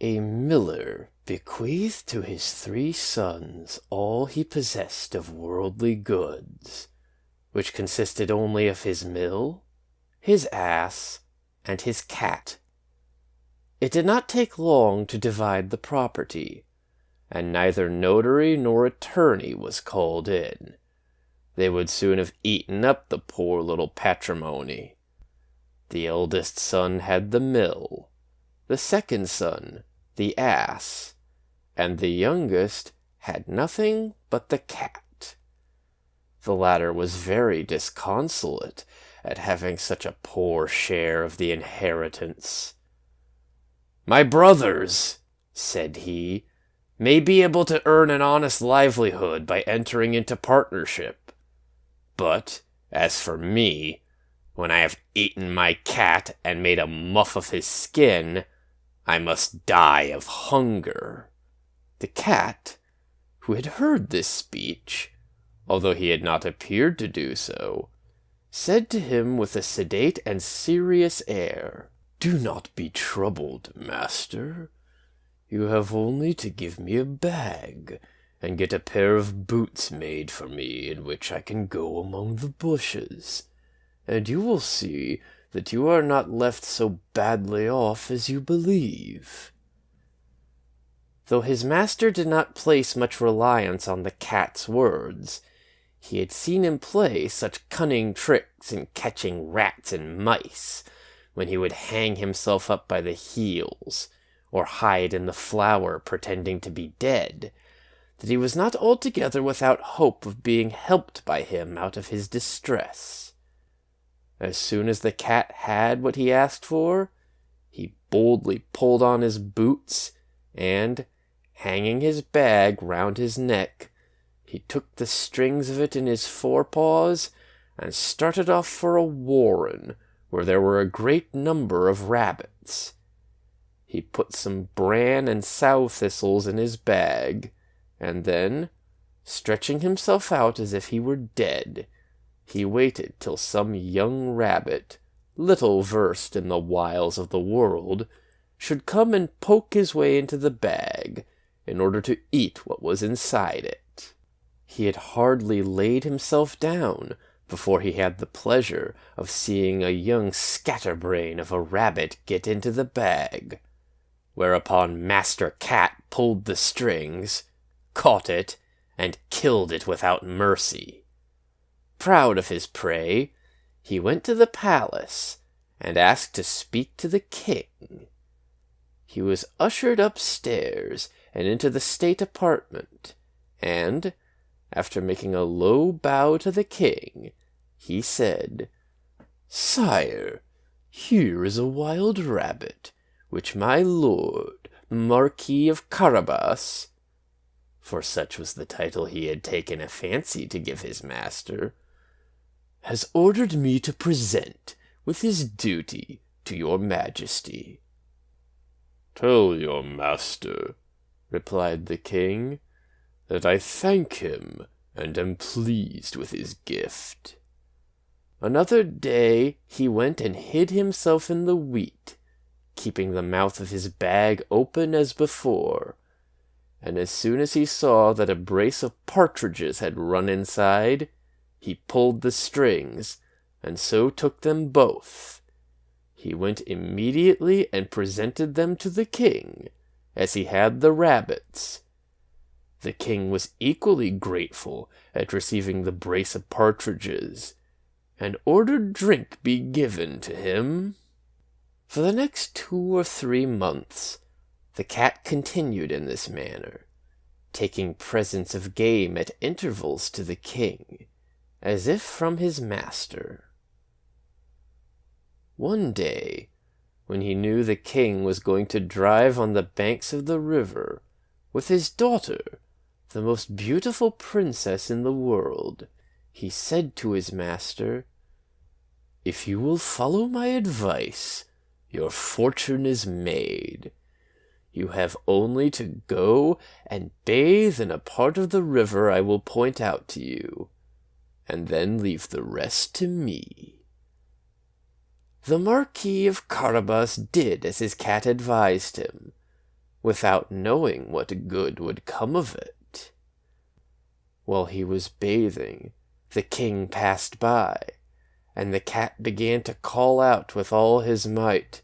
A miller bequeathed to his 3 sons all he possessed of worldly goods, which consisted only of his mill, his ass, and his cat. It did not take long to divide the property, and neither notary nor attorney was called in. They would soon have eaten up the poor little patrimony. The eldest son had the mill, the second son the ass, and the youngest had nothing but the cat. The latter was very disconsolate at having such a poor share of the inheritance. "My brothers," said he, "may be able to earn an honest livelihood by entering into partnership. But, as for me, when I have eaten my cat and made a muff of his skin, I must die of hunger." The cat, who had heard this speech, although he had not appeared to do so, said to him with a sedate and serious air, "Do not be troubled, master. You have only to give me a bag, and get a pair of boots made for me in which I can go among the bushes, and you will see that you are not left so badly off as you believe." Though his master did not place much reliance on the cat's words, he had seen him play such cunning tricks in catching rats and mice, when he would hang himself up by the heels, or hide in the flour pretending to be dead, that he was not altogether without hope of being helped by him out of his distress. As soon as the cat had what he asked for, he boldly pulled on his boots, and, hanging his bag round his neck, he took the strings of it in his forepaws, and started off for a warren where there were a great number of rabbits. He put some bran and sow thistles in his bag, and then, stretching himself out as if he were dead, he waited till some young rabbit, little versed in the wiles of the world, should come and poke his way into the bag, in order to eat what was inside it. He had hardly laid himself down before he had the pleasure of seeing a young scatterbrain of a rabbit get into the bag, whereupon Master Cat pulled the strings, caught it, and killed it without mercy. Proud of his prey, he went to the palace, and asked to speak to the king. He was ushered upstairs and into the state apartment, and, after making a low bow to the king, he said, "Sire, here is a wild rabbit, which my lord, the Marquis of Carabas," for such was the title he had taken a fancy to give his master, "has ordered me to present, with his duty, to your majesty." "Tell your master," replied the king, "that I thank him, and am pleased with his gift." Another day he went and hid himself in the wheat, keeping the mouth of his bag open as before, and as soon as he saw that a brace of partridges had run inside, he pulled the strings, and so took them both. He went immediately and presented them to the king, as he had the rabbits. The king was equally grateful at receiving the brace of partridges, and ordered drink be given to him. For the next 2 or 3 months, the cat continued in this manner, taking presents of game at intervals to the king, as if from his master. One day, when he knew the king was going to drive on the banks of the river, with his daughter, the most beautiful princess in the world, he said to his master, "If you will follow my advice, your fortune is made. You have only to go and bathe in a part of the river I will point out to you, and then leave the rest to me." The Marquis of Carabas did as his cat advised him, without knowing what good would come of it. While he was bathing, the king passed by, and the cat began to call out with all his might,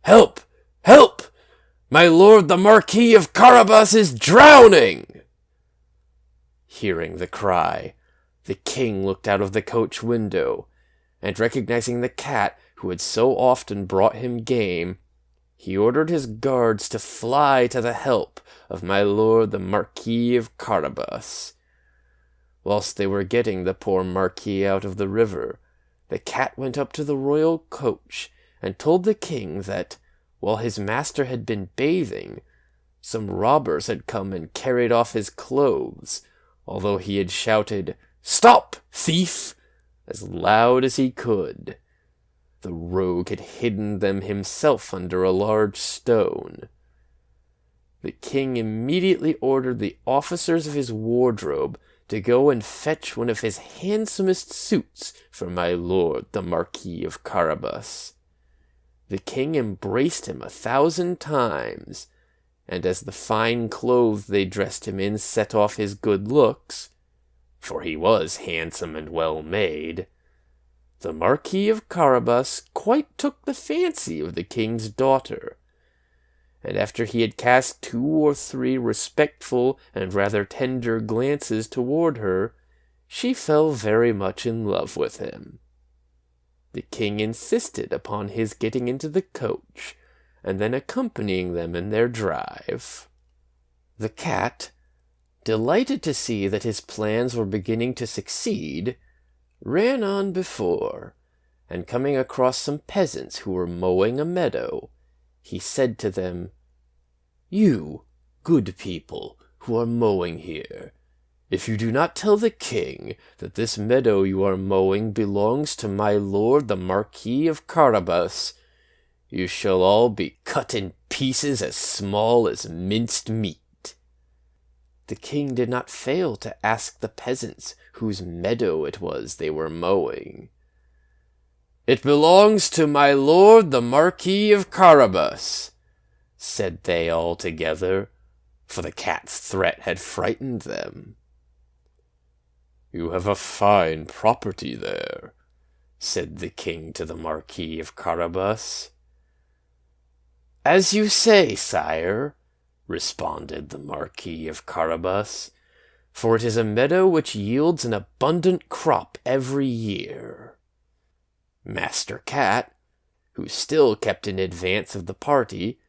"Help! Help! My lord the Marquis of Carabas is drowning!" Hearing the cry, the king looked out of the coach window, and recognizing the cat who had so often brought him game, he ordered his guards to fly to the help of my lord the Marquis of Carabas. Whilst they were getting the poor Marquis out of the river, the cat went up to the royal coach and told the king that, while his master had been bathing, some robbers had come and carried off his clothes, although he had shouted, "Stop, thief!" as loud as he could. The rogue had hidden them himself under a large stone. The king immediately ordered the officers of his wardrobe to go and fetch one of his handsomest suits for my lord the Marquis of Carabas. The king embraced him 1,000 times, and as the fine clothes they dressed him in set off his good looks, for he was handsome and well made, the Marquis of Carabas quite took the fancy of the king's daughter, and after he had cast 2 or 3 respectful and rather tender glances toward her, she fell very much in love with him. The king insisted upon his getting into the coach, and then accompanying them in their drive. The cat, delighted to see that his plans were beginning to succeed, ran on before, and coming across some peasants who were mowing a meadow, he said to them, "You, good people, who are mowing here, if you do not tell the king that this meadow you are mowing belongs to my lord the Marquis of Carabas, you shall all be cut in pieces as small as minced meat." The king did not fail to ask the peasants whose meadow it was they were mowing. "It belongs to my lord the Marquis of Carabas," said they all together, for the cat's threat had frightened them. "You have a fine property there," said the king to the Marquis of Carabas. "As you say, sire," responded the Marquis of Carabas, "for it is a meadow which yields an abundant crop every year." Master Cat, who still kept in advance of the party,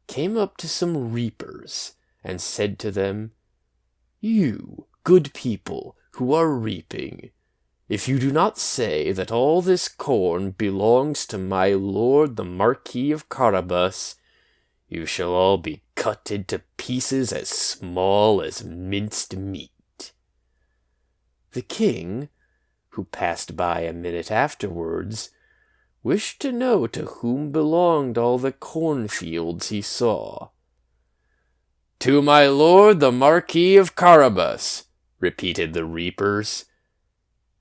came up to some reapers, and said to them, "You, good people, who are reaping, if you do not say that all this corn belongs to my lord the Marquis of Carabas, you shall all be cut into pieces as small as minced meat." The king, who passed by a minute afterwards, wished to know to whom belonged all the cornfields he saw. "To my lord the Marquis of Carabas," repeated the reapers,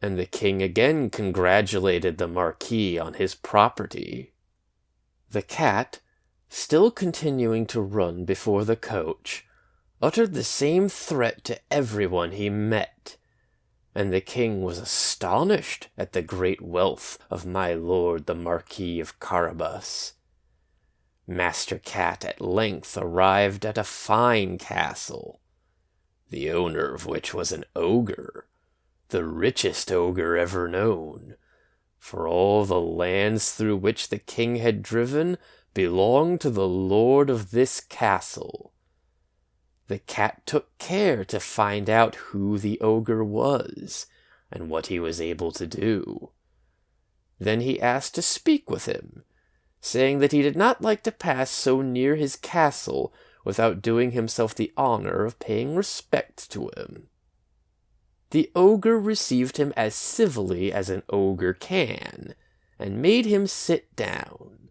and the king again congratulated the Marquis on his property. The cat, still continuing to run before the coach, uttered the same threat to everyone he met, and the king was astonished at the great wealth of my lord the Marquis of Carabas. Master Cat at length arrived at a fine castle, the owner of which was an ogre, the richest ogre ever known, for all the lands through which the king had driven belonged to the lord of this castle. The cat took care to find out who the ogre was, and what he was able to do. Then he asked to speak with him, saying that he did not like to pass so near his castle without doing himself the honor of paying respect to him. The ogre received him as civilly as an ogre can, and made him sit down.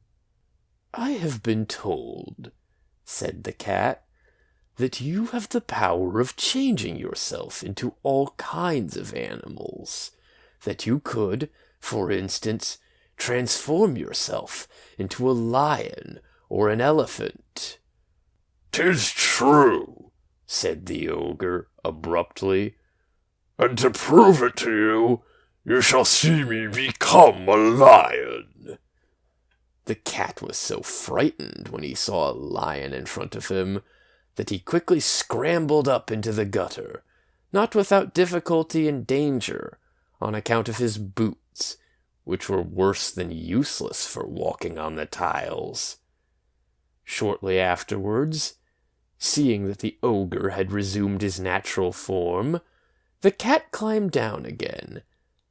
"I have been told," said the cat, "that you have the power of changing yourself into all kinds of animals, that you could, for instance, transform yourself into a lion or an elephant." "'Tis true," said the ogre abruptly, "and to prove it to you, you shall see me become a lion." The cat was so frightened when he saw a lion in front of him that he quickly scrambled up into the gutter, not without difficulty and danger, on account of his boots, which were worse than useless for walking on the tiles. Shortly afterwards, seeing that the ogre had resumed his natural form, the cat climbed down again,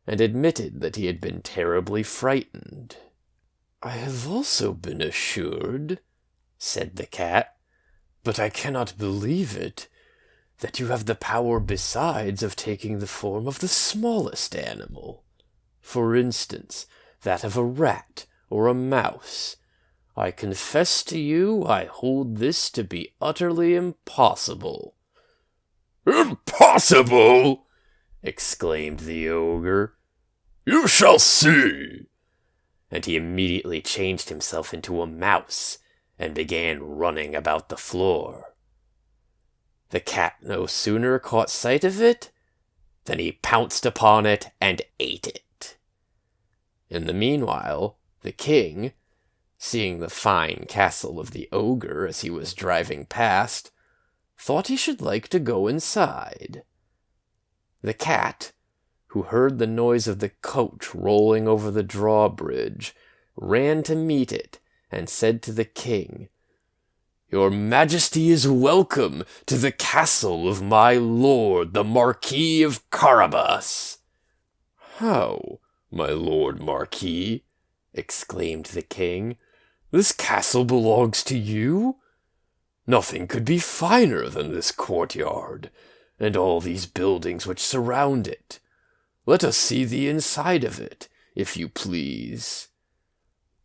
and admitted that he had been terribly frightened. "I have also been assured," said the cat, "but I cannot believe it, that you have the power besides of taking the form of the smallest animal. For instance, that of a rat or a mouse. I confess to you I hold this to be utterly impossible." "Impossible!" exclaimed the ogre. "You shall see." And he immediately changed himself into a mouse, and began running about the floor. The cat no sooner caught sight of it than he pounced upon it and ate it. In the meanwhile, the king, seeing the fine castle of the ogre as he was driving past, thought he should like to go inside. The cat, who heard the noise of the coach rolling over the drawbridge, ran to meet it, and said to the king, "Your Majesty is welcome to the castle of my lord, the Marquis of Carabas." "How, my lord Marquis?" exclaimed the king. "This castle belongs to you? Nothing could be finer than this courtyard, and all these buildings which surround it. Let us see the inside of it, if you please."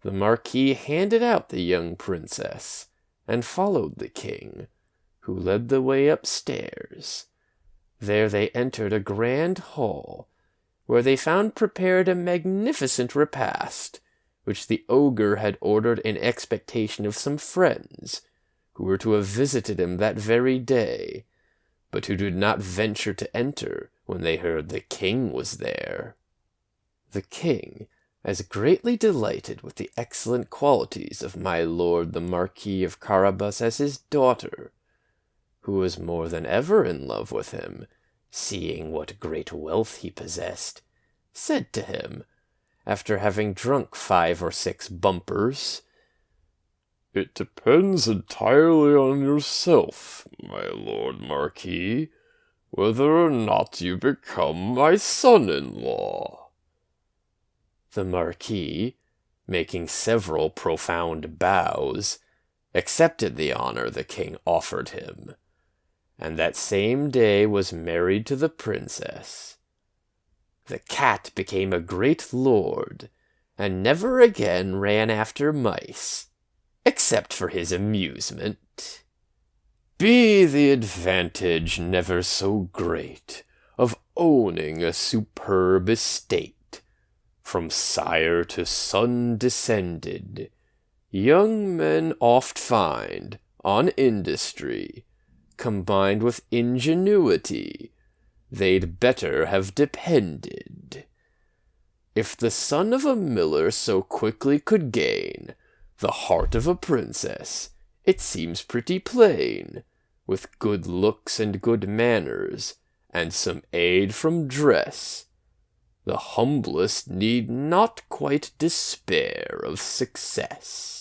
The Marquis handed out the young princess, and followed the king, who led the way upstairs. There they entered a grand hall, where they found prepared a magnificent repast, which the ogre had ordered in expectation of some friends, who were to have visited him that very day, but who did not venture to enter when they heard the king was there. The king, as greatly delighted with the excellent qualities of my lord the Marquis of Carabas as his daughter, who was more than ever in love with him, seeing what great wealth he possessed, said to him, after having drunk 5 or 6 bumpers, "It depends entirely on yourself, my lord Marquis, whether or not you become my son-in-law." The Marquis, making several profound bows, accepted the honor the king offered him, and that same day was married to the princess. The cat became a great lord, and never again ran after mice, except for his amusement. Be the advantage never so great of owning a superb estate, from sire to son descended, young men oft find, on industry, combined with ingenuity, they'd better have depended. If the son of a miller so quickly could gain the heart of a princess, it seems pretty plain, with good looks and good manners, and some aid from dress, the humblest need not quite despair of success.